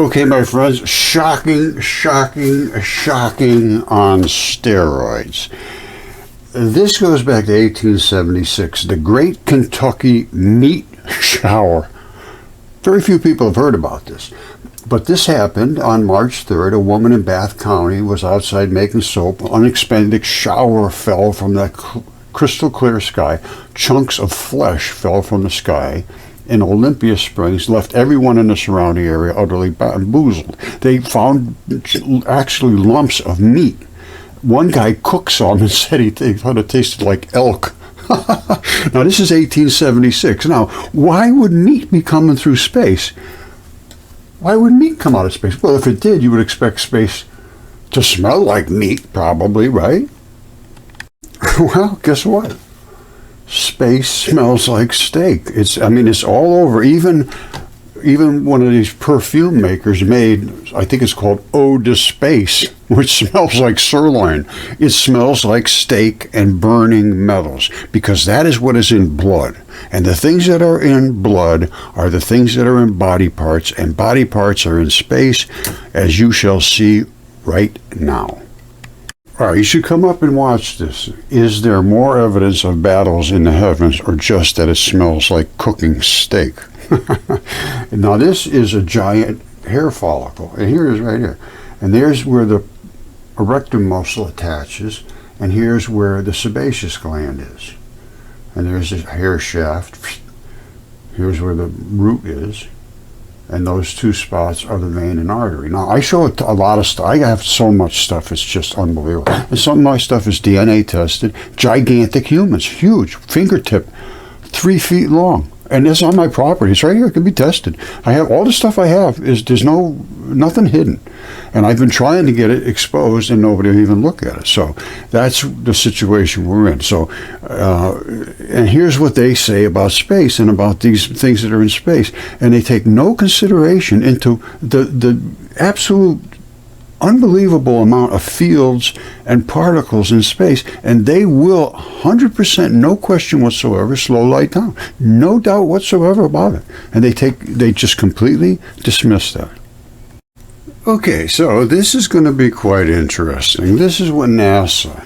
Okay, my friends, shocking on steroids. This goes back to 1876, the Great Kentucky Meat Shower. Very few people have heard about this. But this happened on March 3rd. A woman in Bath County was outside making soap. An unexpected shower fell from that crystal clear sky. Chunks of flesh fell from the sky in Olympia Springs, left everyone in the surrounding area utterly bamboozled. They found actually lumps of meat. One guy cooked some and said he thought it tasted like elk. Now, this is 1876. Now, why would meat be coming through space? Why would meat come out of space? Well, if it did, you would expect space to smell like meat, probably, right? Well, guess what? Space smells like steak. It's all over. Even one of these perfume makers made, I think it's called Ode to Space, which smells like sirloin. It smells like steak and burning metals, because that is what is in blood. And the things that are in blood are the things that are in body parts, and body parts are in space, as you shall see right now. All right, you should come up and watch this. Is there more evidence of battles in the heavens, or just that it smells like cooking steak? Now, this is a giant hair follicle, and here it is right here. And there's where the erector muscle attaches, and here's where the sebaceous gland is. And there's a hair shaft. Here's where the root is. And those two spots are the vein and artery. Now, I show a lot of stuff. I have so much stuff, it's just unbelievable. And some of my stuff is DNA tested. Gigantic humans, huge, fingertip, 3 feet long. And it's on my property. It's right here. It can be tested. I have all the stuff I have. There's nothing hidden. And I've been trying to get it exposed, and nobody will even look at it. So that's the situation we're in. So, and here's what they say about space and about these things that are in space. And they take no consideration into the absolute unbelievable amount of fields and particles in space, and they will 100%, no question whatsoever, slow light down. No doubt whatsoever about it. And they just completely dismiss that. Okay, so this is going to be quite interesting. This is what NASA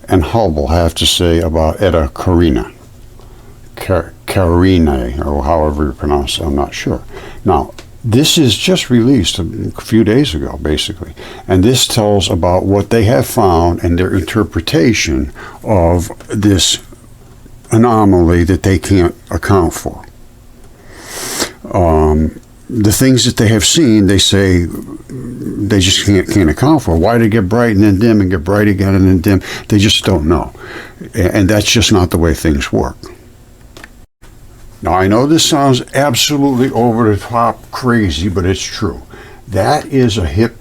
and Hubble have to say about Eta Carinae, or however you pronounce it, I'm not sure. Now, this is just released a few days ago, basically, and this tells about what they have found and their interpretation of this anomaly that they can't account for. The things that they have seen, they say they just can't account for. Why did it get bright and then dim and get bright again and then dim? They just don't know, and that's just not the way things work. Now, I know this sounds absolutely over the top crazy, but it's true. That is a hip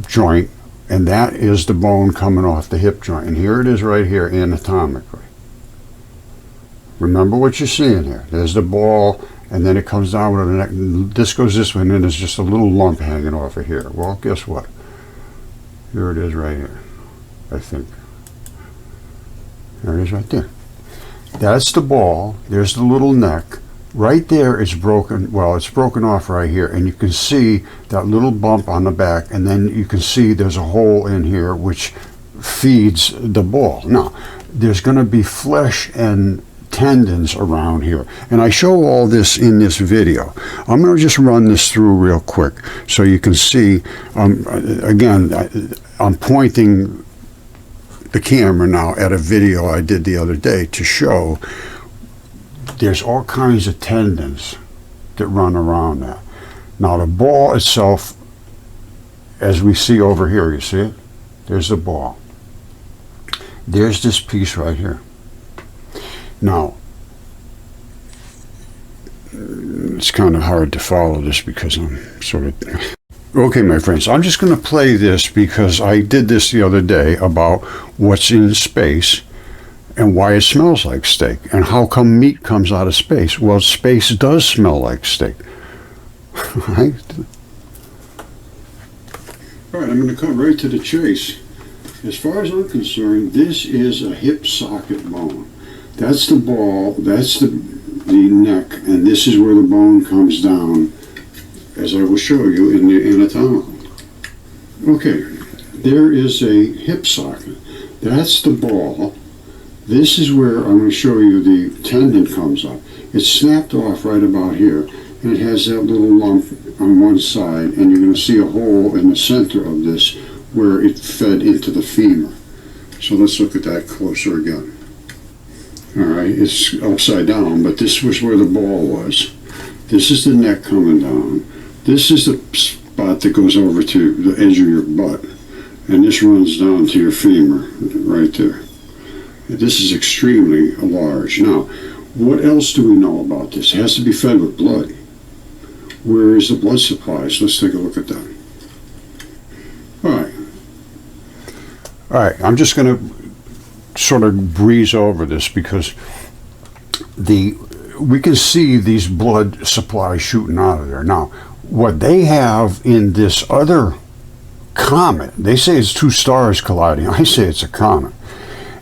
joint, and that is the bone coming off the hip joint. And here it is right here anatomically. Remember what you're seeing here. There's the ball, and then it comes down with the neck. This goes this way, and then there's just a little lump hanging off of here. Well, guess what? Here it is right here, I think. There it is right there. That's the ball. There's the little neck. Right there it's broken. Well, it's broken off right here, and you can see that little bump on the back, and then you can see there's a hole in here which feeds the ball. Now, there's going to be flesh and tendons around here, and I show all this in this video. I'm going to just run this through real quick so you can see. Again, I'm pointing the camera now at a video I did the other day to show there's all kinds of tendons that run around that. Now, the ball itself, as we see over here, you see it? There's the ball. There's this piece right here. Now, it's kind of hard to follow this because I'm sort of... Okay, my friends, I'm just going to play this because I did this the other day about what's in space and why it smells like steak and how come meat comes out of space. Well, space does smell like steak. Right? All right, I'm going to come right to the chase. As far as I'm concerned, this is a hip socket bone. That's the ball, that's the neck, and this is where the bone comes down as I will show you in the anatomical. Okay, there is a hip socket. That's the ball. This is where I'm going to show you the tendon comes up. It's snapped off right about here, and it has that little lump on one side, and you're going to see a hole in the center of this where it fed into the femur. So let's look at that closer again. Alright, it's upside down, but this was where the ball was. This is the neck coming down. This is the spot that goes over to the edge of your butt, and this runs down to your femur right there. This is extremely large. Now, what else do we know about this? It has to be fed with blood. Where is the blood supply? So let's take a look at that. All right, I'm just going to sort of breeze over this because we can see these blood supplies shooting out of there. Now, what they have in this other comet, they say it's two stars colliding. I say it's a comet.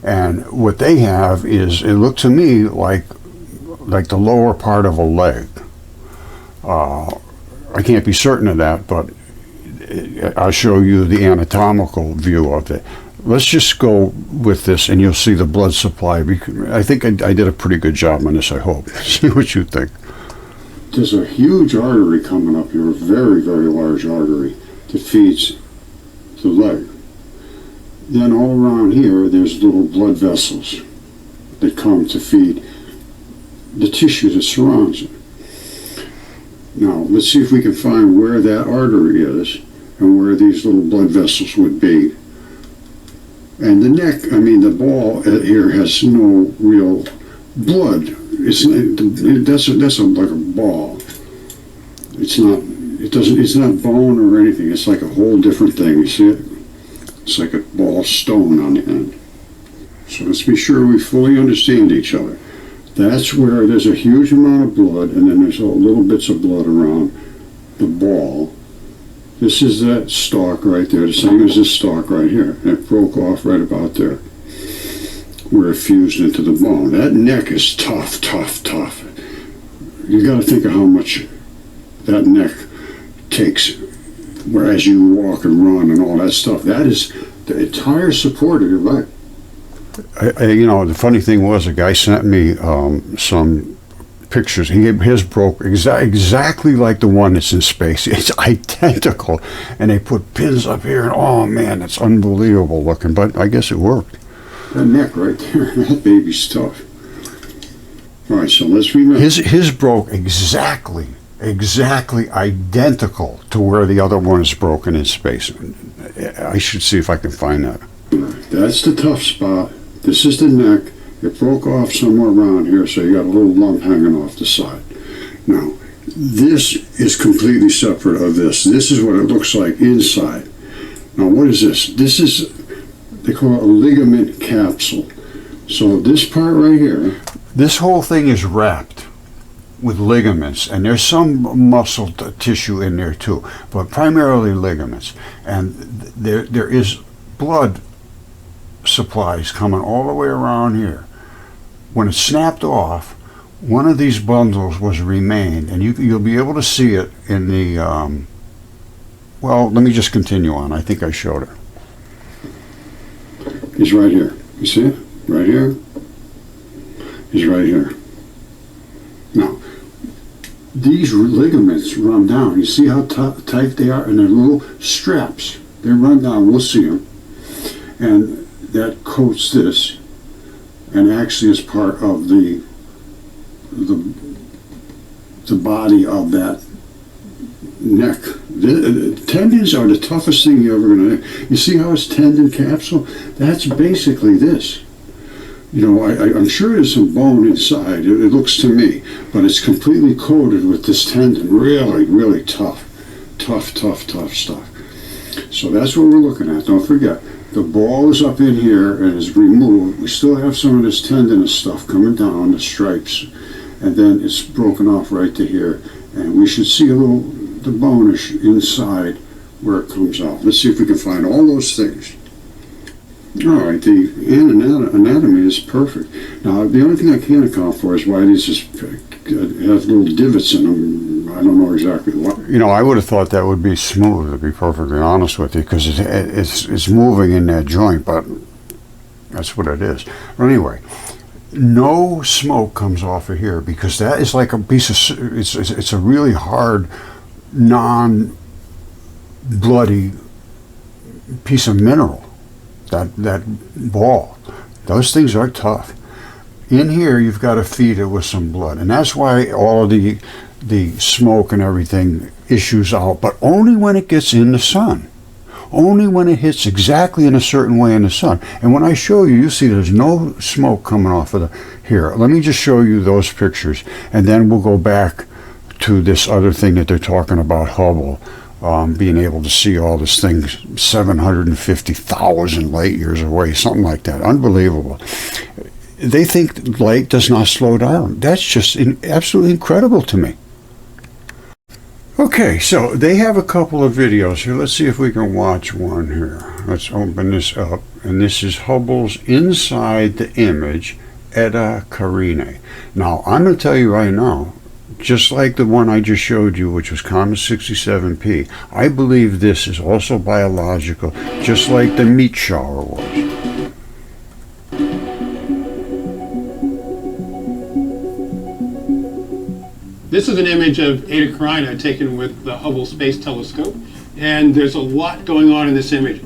And what they have is, it looked to me like the lower part of a leg. I can't be certain of that, but I'll show you the anatomical view of it. Let's just go with this and you'll see the blood supply. I think I did a pretty good job on this, I hope. See what you think. There's a huge artery coming up here, a very, very large artery that feeds the leg. Then all around here, there's little blood vessels that come to feed the tissue that surrounds it. Now, let's see if we can find where that artery is and where these little blood vessels would be. And the neck, the ball here has no real blood. That's like a ball. It's not bone or anything. It's like a whole different thing. You see it? It's like a ball stone on the end. So let's be sure we fully understand each other. That's where there's a huge amount of blood, and then there's little bits of blood around the ball. This is that stalk right there, the same as this stalk right here. And it broke off right about there, where it fused into the bone. That neck is tough, tough, tough. You got to think of how much that neck takes, whereas you walk and run and all that stuff. That is the entire support of your leg. The funny thing was, a guy sent me some pictures. His broke exactly like the one that's in space. It's identical, and they put pins up here, and oh man, it's unbelievable looking. But I guess it worked. That neck right there, that baby's tough. All right, so let's remember. His broke exactly identical to where the other one is broken in space. I should see if I can find that. That's the tough spot. This is the neck. It broke off somewhere around here, so you got a little lump hanging off the side. Now, this is completely separate of this. This is what it looks like inside. Now, what is this? This is, they call it a ligament capsule. So this part right here, this whole thing is wrapped with ligaments, and there's some muscle tissue in there too, but primarily ligaments. And there is blood supplies coming all the way around here. When it snapped off, one of these bundles was remained, and you'll be able to see it in the well, let me just continue on. I think I showed it. He's right here. You see it? Right here. He's right here. Now, these ligaments run down. You see how tight they are? And they're little straps. They run down. We'll see them. And that coats this, and actually is part of the body of that neck. The tendons are the toughest thing you're ever going to. You see how it's tendon capsule? That's basically this. I'm sure there's some bone inside. It looks to me, but it's completely coated with this tendon. Really, really tough stuff. So that's what we're looking at. Don't forget. The ball is up in here and is removed. We still have some of this tendinous stuff coming down, the stripes, and then it's broken off right to here. And we should see the bone-ish inside where it comes out. Let's see if we can find all those things. All right, the anatomy is perfect. Now, the only thing I can't account for is why these have little divots in them. I don't know exactly why. You know, I would have thought that would be smooth, to be perfectly honest with you, because it's moving in that joint, but that's what it is. But anyway, no smoke comes off of here, because that is like a piece of, it's a really hard, non-bloody piece of mineral, that ball. Those things are tough. In here, you've got to feed it with some blood, and that's why all of the smoke and everything issues out, but only when it gets in the sun. Only when it hits exactly in a certain way in the sun. And when I show you, you see there's no smoke coming off of here. Let me just show you those pictures, and then we'll go back to this other thing that they're talking about, Hubble, being able to see all this thing 750,000 light years away, something like that. Unbelievable. They think light does not slow down. That's just absolutely incredible to me. Okay, so they have a couple of videos here. Let's see if we can watch one here. Let's open this up. And this is Hubble's Inside the Image, Eta Carinae. Now, I'm going to tell you right now, just like the one I just showed you, which was Comet 67P, I believe this is also biological, just like the meat shower was. This is an image of Eta Carinae taken with the Hubble Space Telescope, and there's a lot going on in this image.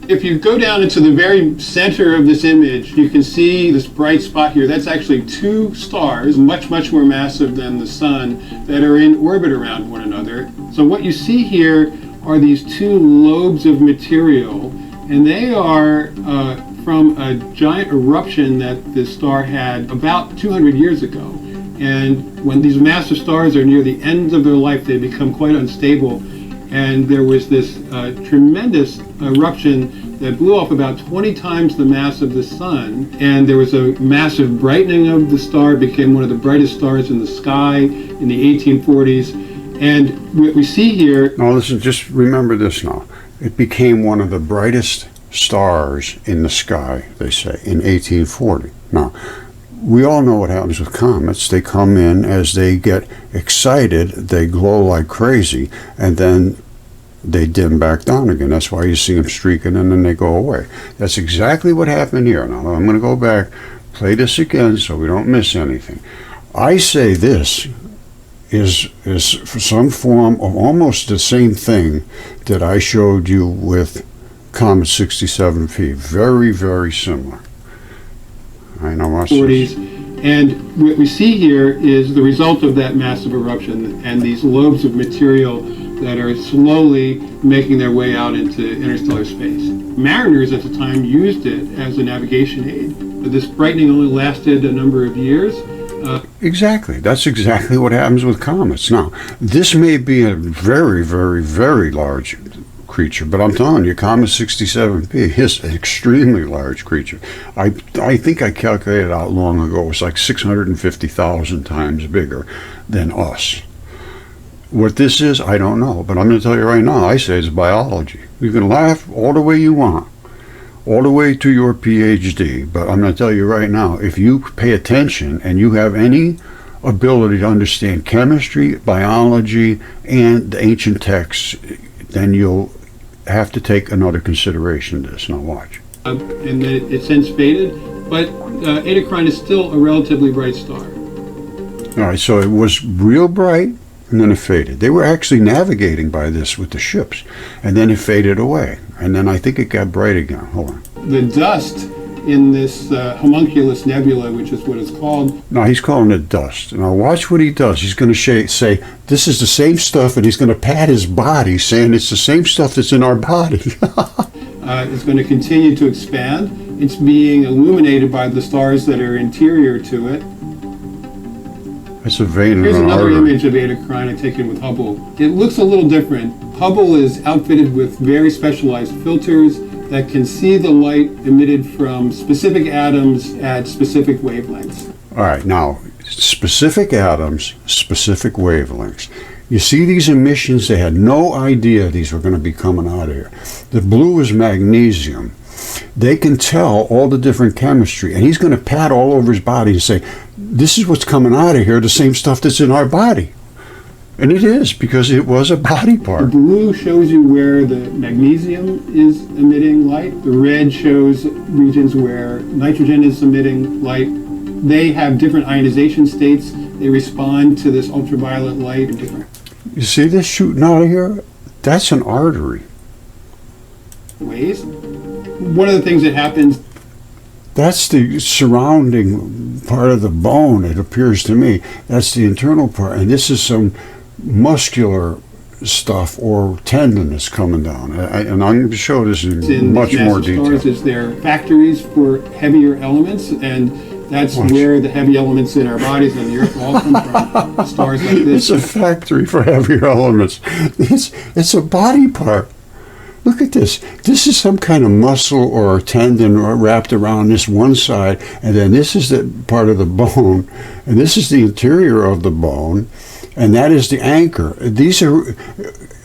If you go down into the very center of this image, you can see this bright spot here. That's actually two stars, much, much more massive than the sun, that are in orbit around one another. So what you see here are these two lobes of material, and they are from a giant eruption that this star had about 200 years ago. And when these massive stars are near the end of their life, they become quite unstable. And there was this tremendous eruption that blew off about 20 times the mass of the sun. And there was a massive brightening of the star. It became one of the brightest stars in the sky in the 1840s. And what we see here... Now listen, just remember this now. It became one of the brightest stars in the sky, they say, in 1840. Now, we all know what happens with comets. They come in, as they get excited, they glow like crazy, and then they dim back down again. That's why you see them streaking and then they go away. That's exactly what happened here. Now, I'm going to go back, play this again so we don't miss anything. I say this is for some form of almost the same thing that I showed you with Comet 67P. Very, very similar. I know what's 40s, and what we see here is the result of that massive eruption and these lobes of material that are slowly making their way out into interstellar space. Mariners at the time used it as a navigation aid. This brightening only lasted a number of years. Exactly. That's exactly what happens with comets. Now, this may be a very, very, very large creature, but I'm telling you, Comet 67P is an extremely large creature. I think I calculated out long ago, it was like 650,000 times bigger than us. What this is, I don't know, but I'm going to tell you right now, I say it's biology. You can laugh all the way you want, all the way to your PhD, but I'm going to tell you right now, if you pay attention and you have any ability to understand chemistry, biology, and the ancient texts, then you'll have to take another consideration to this. Now watch. And then it since faded, but Eta Carinae is still a relatively bright star. All right, so it was real bright, and then it faded. They were actually navigating by this with the ships, and then it faded away, and then I think it got bright again. Hold on. The dust in this homunculus nebula, which is what it's called. No, he's calling it dust. Now watch what he does. He's going to say, this is the same stuff, and he's going to pat his body, saying it's the same stuff that's in our body. It's going to continue to expand. It's being illuminated by the stars that are interior to it. That's a vein in Here's an another artery. image of Eta Carinae taken with Hubble. It looks a little different. Hubble is outfitted with very specialized filters that can see the light emitted from specific atoms at specific wavelengths. All right, now, specific atoms, specific wavelengths. You see these emissions, they had no idea these were going to be coming out of here. The blue is magnesium. They can tell all the different chemistry, and he's going to pat all over his body and say, this is what's coming out of here, the same stuff that's in our body. And it is, because it was a body The part. blue shows you where the magnesium is emitting light. The red shows regions where nitrogen is emitting light. They have different ionization states. They respond to this ultraviolet light in different You see this shooting out of here? That's an artery. ways. One of the things that happens, That's the surrounding part of the bone, it appears to me. That's the internal part. And this is some muscular stuff or tendon that's coming down. And I'm going to show this in much these more massive detail. stars is their factories for heavier elements, and that's where the heavy elements in our bodies on the Earth all come from. Stars like It's this. a factory for heavier elements. It's a body part. Look at this. This is some kind of muscle or tendon wrapped around this one side, and then this is the part of the bone, and this is the interior of the bone, and that is the anchor. These are,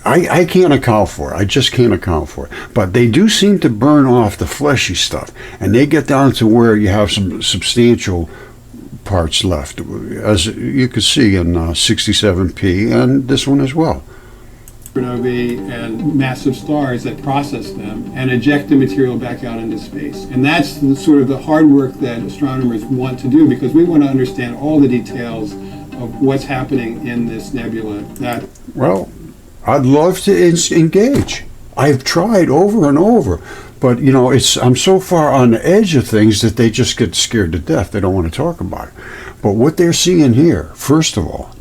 I can't account for it. I just can't account for it. But they do seem to burn off the fleshy stuff, and they get down to where you have some substantial parts left, as you can see in 67P and this one as well. Supernovae and massive stars that process them and eject the material back out into space. And that's sort of the hard work that astronomers want to do, because we want to understand all the details of what's happening in this nebula. Well, I'd love to engage. I've tried over and over, but you know, I'm so far on the edge of things that they just get scared to death. They don't want to talk about it. But what they're seeing here, first of all,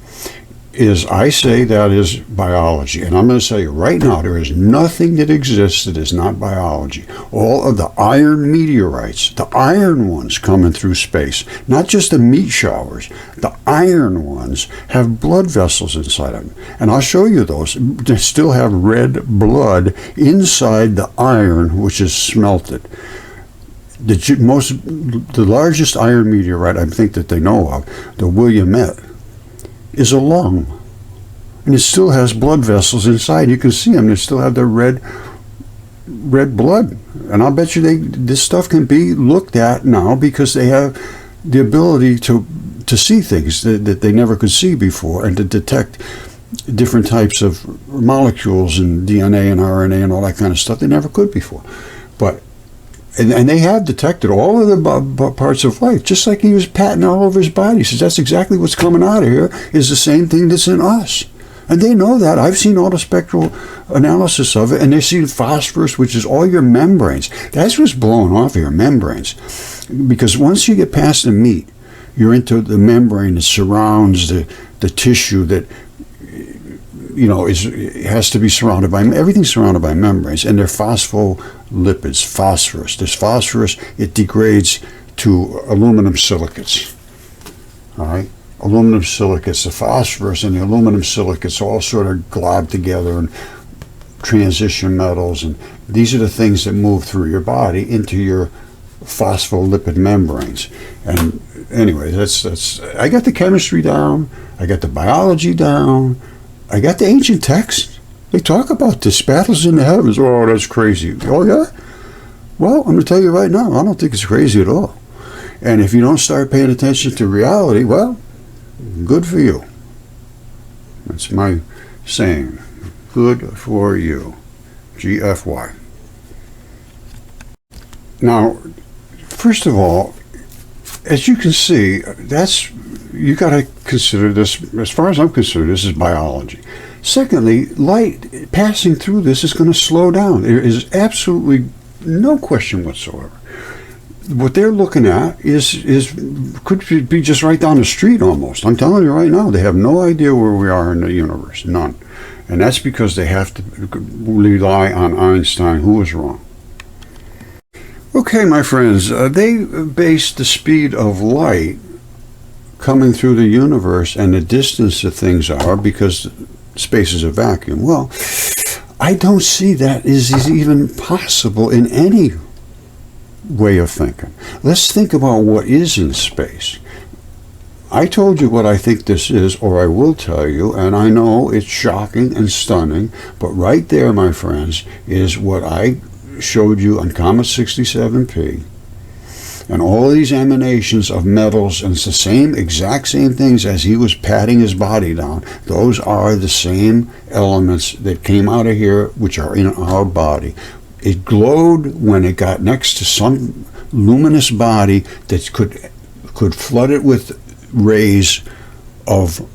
is, I say, that is biology. And I'm going to tell you right now, there is nothing that exists that is not biology. All of the iron meteorites, the iron ones coming through space, not just the meat showers, the iron ones have blood vessels inside them. And I'll show you those. They still have red blood inside the iron, which is smelted. The largest iron meteorite I think that they know of, the Willamette, is a lung, and it still has blood vessels inside. You can see them; they still have their red blood. And I'll bet you this stuff can be looked at now, because they have the ability to see things that they never could see before, and to detect different types of molecules and DNA and RNA and all that kind of stuff they never could before. But And they have detected all of the parts of life, just like he was patting all over his body. He says, that's exactly what's coming out of here, is the same thing that's in us. And they know that. I've seen all the spectral analysis of it, and they see phosphorus, which is all your membranes. That's what's blowing off of your membranes. Because once you get past the meat, you're into the membrane that surrounds the tissue that, you know, has to be surrounded by, everything's surrounded by membranes, and they're phospholipids, phosphorus. This phosphorus, it degrades to aluminum silicates. All right? Aluminum silicates, the phosphorus and the aluminum silicates all sort of glob together and transition metals, and these are the things that move through your body into your phospholipid membranes. And anyway, that's I got the chemistry down, I got the biology down, I got the ancient texts. They talk about this, battles in the heavens. Oh, that's crazy. Oh, yeah? Well, I'm going to tell you right now, I don't think it's crazy at all. And if you don't start paying attention to reality, well, good for you. That's my saying. Good for you. GFY. Now, first of all, as you can see, you got to consider this, as far as I'm concerned, this is biology. Secondly, light passing through this is going to slow down. There is absolutely no question whatsoever. What they're looking at could be just right down the street almost. I'm telling you right now, they have no idea where we are in the universe, none. And that's because they have to rely on Einstein, who was wrong. Okay, my friends, they based the speed of light coming through the universe and the distance that things are because space is a vacuum. Well, I don't see that is even possible in any way of thinking. Let's think about what is in space. I told you what I think this is, or I will tell you, and I know it's shocking and stunning, but right there, my friends, is what I showed you on Comet 67P, And all of these emanations of metals, and it's the same, exact same things as he was patting his body down. Those are the same elements that came out of here, which are in our body. It glowed when it got next to some luminous body that could flood it with rays of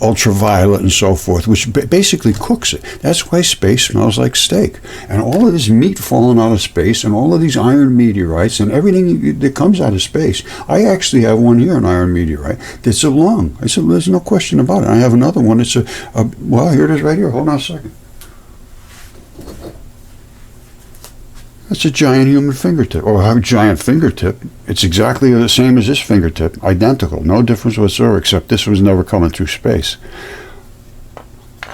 ultraviolet and so forth, which basically cooks it. That's why space smells like steak. And all of this meat falling out of space, and all of these iron meteorites, and everything that comes out of space. I actually have one here, an iron meteorite, that's a lung. I said, there's no question about it. I have another one. It's well, here it is right here. Hold on a second. That's a giant human fingertip, or a giant fingertip. It's exactly the same as this fingertip, identical, no difference whatsoever, except this was never coming through space.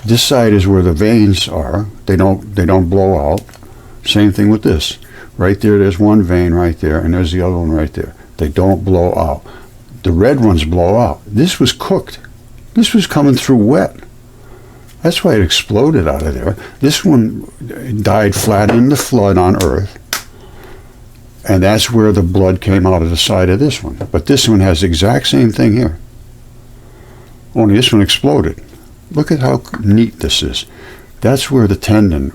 This side is where the veins are. They don't blow out. Same thing with this. Right there, there's one vein right there, and there's the other one right there. They don't blow out. The red ones blow out. This was cooked. This was coming through wet. That's why it exploded out of there. This one died flat in the flood on Earth, and that's where the blood came out of the side of this one. But this one has the exact same thing here, only this one exploded. Look at how neat this is. That's where the tendon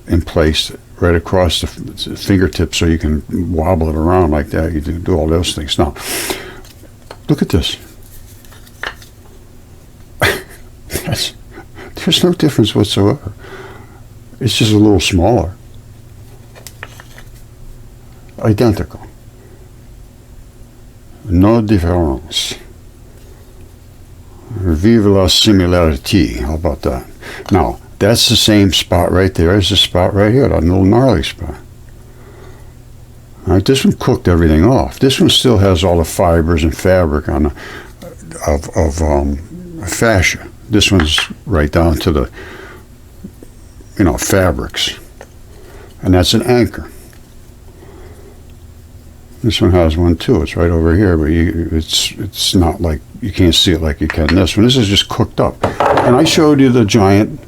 in place right across the fingertip, so you can wobble it around like that. You can do all those things. Now, look at this. There's no difference whatsoever. It's just a little smaller. Identical. No difference. Vive la similarité. How about that? Now, that's the same spot right there as the spot right here, that little gnarly spot. All right, this one cooked everything off. This one still has all the fibers and fabric on fascia. This one's right down to the, fabrics. And that's an anchor. This one has one too. It's right over here, but it's not like, you can't see it like you can this one. This is just cooked up. And I showed you the giant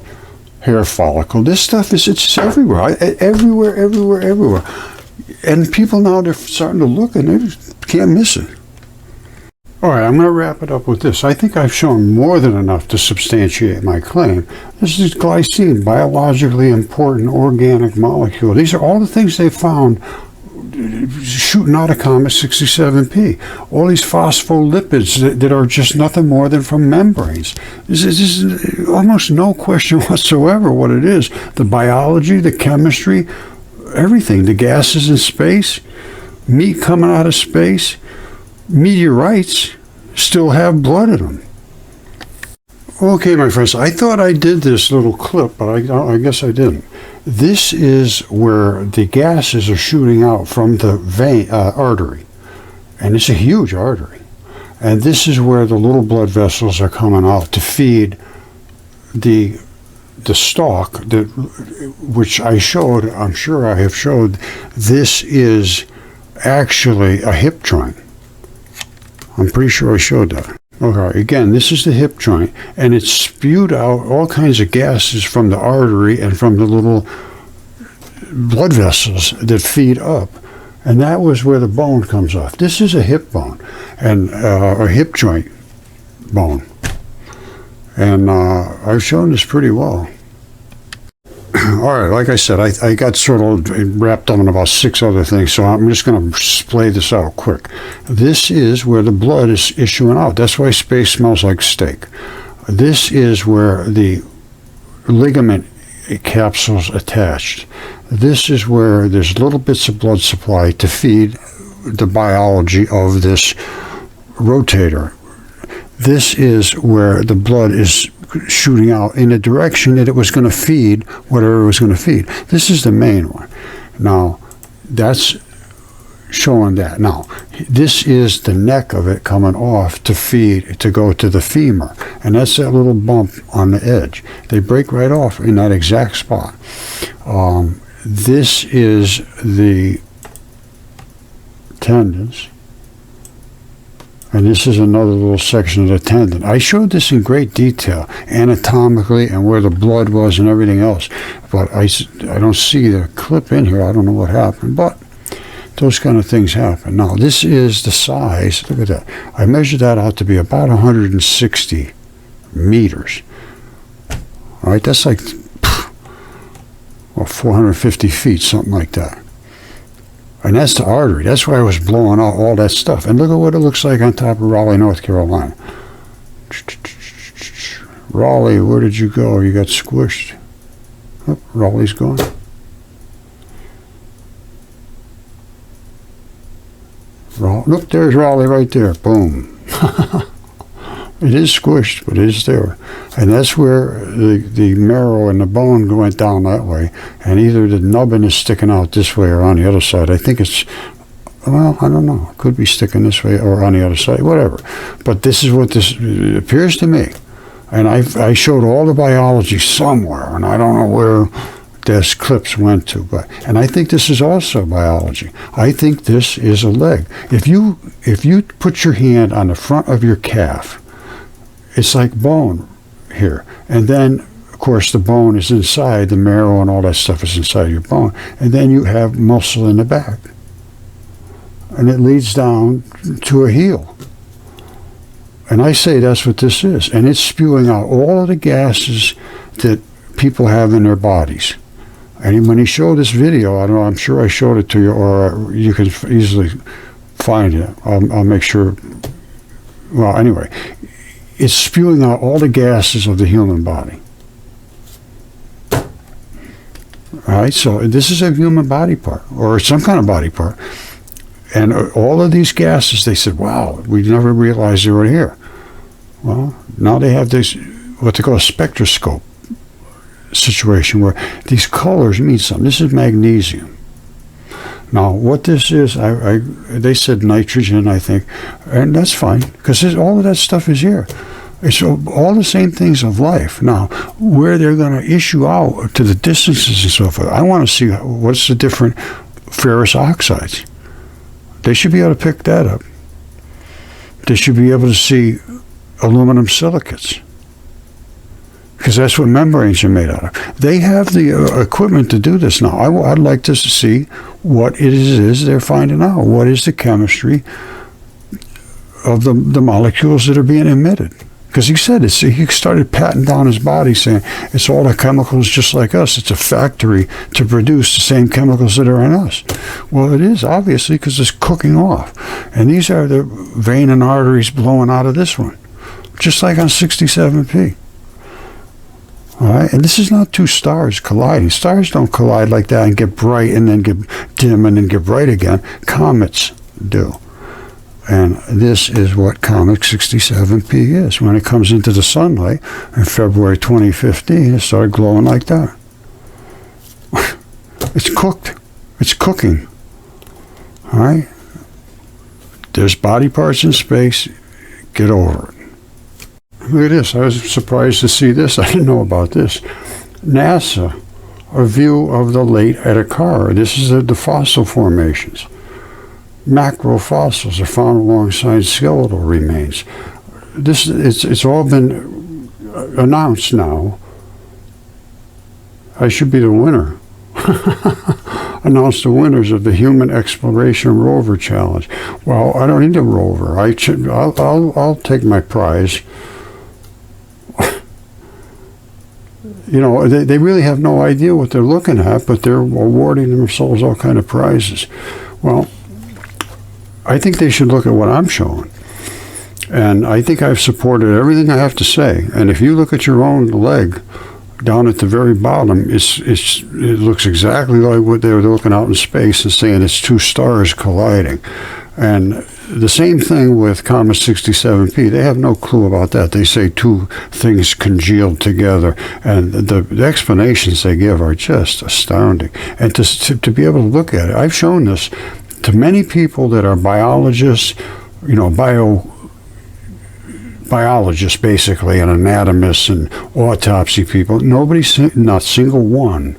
hair follicle. This stuff it's everywhere. Everywhere. And people now, they're starting to look and they can't miss it. All right, I'm going to wrap it up with this. I think I've shown more than enough to substantiate my claim. This is glycine, biologically important organic molecule. These are all the things they found shooting out of comet 67P. All these phospholipids that are just nothing more than from membranes. This is almost no question whatsoever what it is. The biology, the chemistry, everything. The gases in space, meat coming out of space. Meteorites still have blood in them. Okay, my friends, I thought I did this little clip, but I guess I didn't. This is where the gases are shooting out from the vein, artery, and it's a huge artery. And this is where the little blood vessels are coming out to feed the stalk, which I showed, I'm sure I have showed. This is actually a hip joint. I'm pretty sure I showed that. Okay, again, this is the hip joint, and it spewed out all kinds of gases from the artery and from the little blood vessels that feed up, and that was where the bone comes off. This is a hip bone, and a hip joint bone, and I've shown this pretty well. All right, like I said, I got sort of wrapped up in about 6 other things, so I'm just going to splay this out quick. This is where the blood is issuing out. That's why space smells like steak. This is where the ligament capsules attached. This is where there's little bits of blood supply to feed the biology of this rotator. This is where the blood is shooting out in a direction that it was going to feed whatever it was going to feed. This is the main one. Now, that's showing that. Now, this is the neck of it coming off to feed, to go to the femur. And that's that little bump on the edge. They break right off in that exact spot. This is the tendons. And this is another little section of the tendon. I showed this in great detail, anatomically and where the blood was and everything else. But I don't see the clip in here. I don't know what happened. But those kind of things happen. Now, this is the size. Look at that. I measured that out to be about 160 meters. All right, that's like 450 feet, something like that. And that's the artery. That's why I was blowing out all that stuff. And look at what it looks like on top of Raleigh, North Carolina. Raleigh, where did you go? You got squished. Oh, Raleigh's gone. Look, there's Raleigh right there. Boom. It is squished, but it is there. And that's where the marrow and the bone went down that way. And either the nubbin is sticking out this way or on the other side. I think it's, well, I don't know. It could be sticking this way or on the other side, whatever. But this is what this appears to me. And I showed all the biology somewhere, and I don't know where those clips went to. And I think this is also biology. I think this is a leg. If you put your hand on the front of your calf, it's like bone here. And then, of course, the bone is inside, the marrow and all that stuff is inside your bone. And then you have muscle in the back. And it leads down to a heel. And I say that's what this is. And it's spewing out all of the gases that people have in their bodies. And when he showed this video, I don't know, I'm sure I showed it to you, or you can easily find it. I'll make sure. Well, anyway, it's spewing out all the gases of the human body. All right, so this is a human body part, or some kind of body part. And all of these gases, they said, wow, we never realized they were here. Well, now they have this, what they call a spectroscope situation, where these colors mean something. This is magnesium. Now, what this is, they said nitrogen, I think, and that's fine, because all of that stuff is here. It's all the same things of life. Now, where they're going to issue out to the distances and so forth, I want to see what's the different ferrous oxides. They should be able to pick that up. They should be able to see aluminum silicates, because that's what membranes are made out of. They have the equipment to do this now. I'd like to see what it is they're finding out. What is the chemistry of the molecules that are being emitted? Because he said it. He started patting down his body, saying it's all the chemicals just like us. It's a factory to produce the same chemicals that are in us. Well, it is, obviously, because it's cooking off. And these are the vein and arteries blowing out of this one, just like on 67P. All right, and this is not two stars colliding. Stars don't collide like that and get bright and then get dim and then get bright again. Comets do. And this is what Comet 67P is. When it comes into the sunlight in February 2015, it started glowing like that. It's cooked. It's cooking. All right? There's body parts in space. Get over it. Look at this. I was surprised to see this. I didn't know about this. NASA, a view of the late Ediacara. This is the fossil formations. Macrofossils are found alongside skeletal remains. It's all been announced now. I should be the winner. Announce the winners of the Human Exploration Rover Challenge. Well, I don't need a rover. I'll take my prize. You know, they really have no idea what they're looking at, but they're awarding themselves all kind of prizes. Well, I think they should look at what I'm showing. And I think I've supported everything I have to say. And if you look at your own leg, down at the very bottom, it looks exactly like what they're looking out in space and saying it's two stars colliding. And the same thing with Comet 67P. They have no clue about that. They say two things congealed together. And the explanations they give are just astounding. And to be able to look at it, I've shown this to many people that are biologists, you know, biologists basically, and anatomists and autopsy people. Nobody, not single one,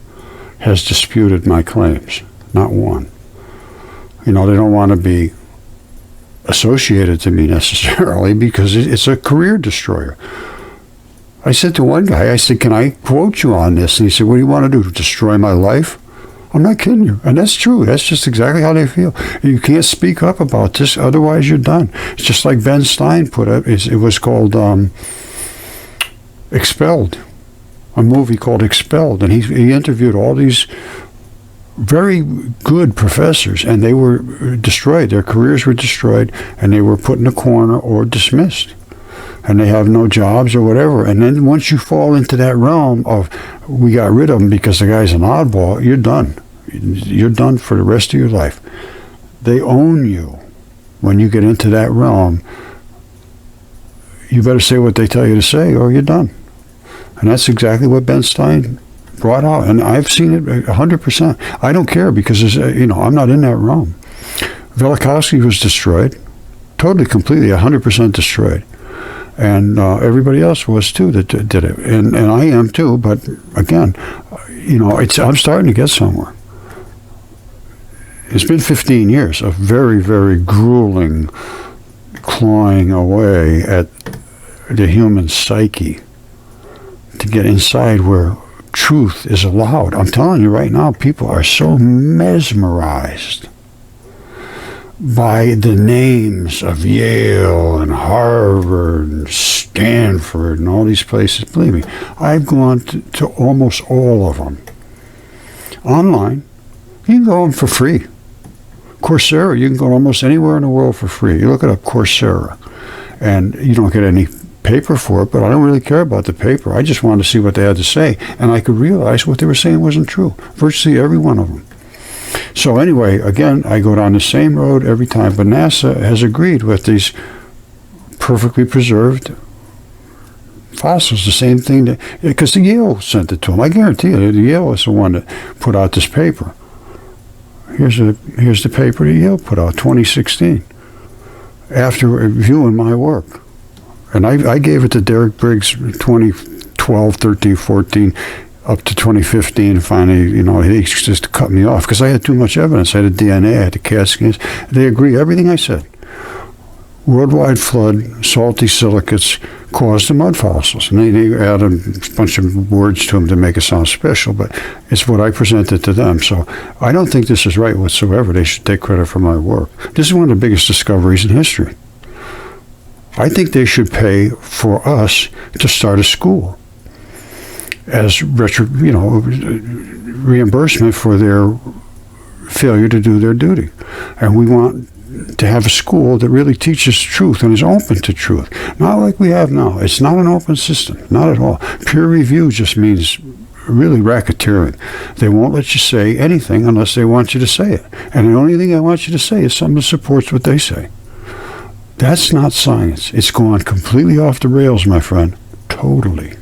has disputed my claims. Not one. You know, they don't want to be associated to me necessarily, because it's a career destroyer. I said to one guy, I said, can I quote you on this? And he said, what do you want to do, destroy my life? I'm not kidding you. And that's true. That's just exactly how they feel. You can't speak up about this, otherwise you're done. It's just like Ben Stein put it. It was called Expelled, a movie called Expelled. And he interviewed all these very good professors, and they were destroyed. Their careers were destroyed, and they were put in a corner or dismissed. And they have no jobs or whatever. And then once you fall into that realm of, we got rid of him because the guy's an oddball, you're done. You're done for the rest of your life. They own you. When you get into that realm, you better say what they tell you to say or you're done. And that's exactly what Ben Stein brought out. And I've seen it 100%. I don't care because, I'm not in that realm. Velikovsky was destroyed. Totally, completely, 100% destroyed. And everybody else was too that did it, and I am too. But again, I'm starting to get somewhere. It's been 15 years of very, very grueling clawing away at the human psyche to get inside where truth is allowed. I'm telling you right now, people are so mesmerized by the names of Yale and Harvard and Stanford and all these places. Believe me, I've gone to almost all of them. Online, you can go on for free. Coursera, you can go almost anywhere in the world for free. You look it up, Coursera, and you don't get any paper for it, but I don't really care about the paper. I just wanted to see what they had to say, and I could realize what they were saying wasn't true. Virtually every one of them. So anyway, again, I go down the same road every time, but NASA has agreed with these perfectly preserved fossils, the same thing, because the Yale sent it to them. I guarantee you, the Yale is the one that put out this paper. Here's the paper that Yale put out, 2016, after reviewing my work. And I gave it to Derek Briggs 2012, 13, 14, up to 2015, finally, he just cut me off because I had too much evidence. I had the DNA, I had the CAT scans. They agree, everything I said. Worldwide flood, salty silicates caused the mud fossils. And they add a bunch of words to them to make it sound special, but it's what I presented to them. So I don't think this is right whatsoever. They should take credit for my work. This is one of the biggest discoveries in history. I think they should pay for us to start a school as reimbursement for their failure to do their duty. And we want to have a school that really teaches truth and is open to truth. Not like we have now. It's not an open system, not at all. Peer review just means really racketeering. They won't let you say anything unless they want you to say it. And the only thing they want you to say is something that supports what they say. That's not science. It's gone completely off the rails, my friend. Totally.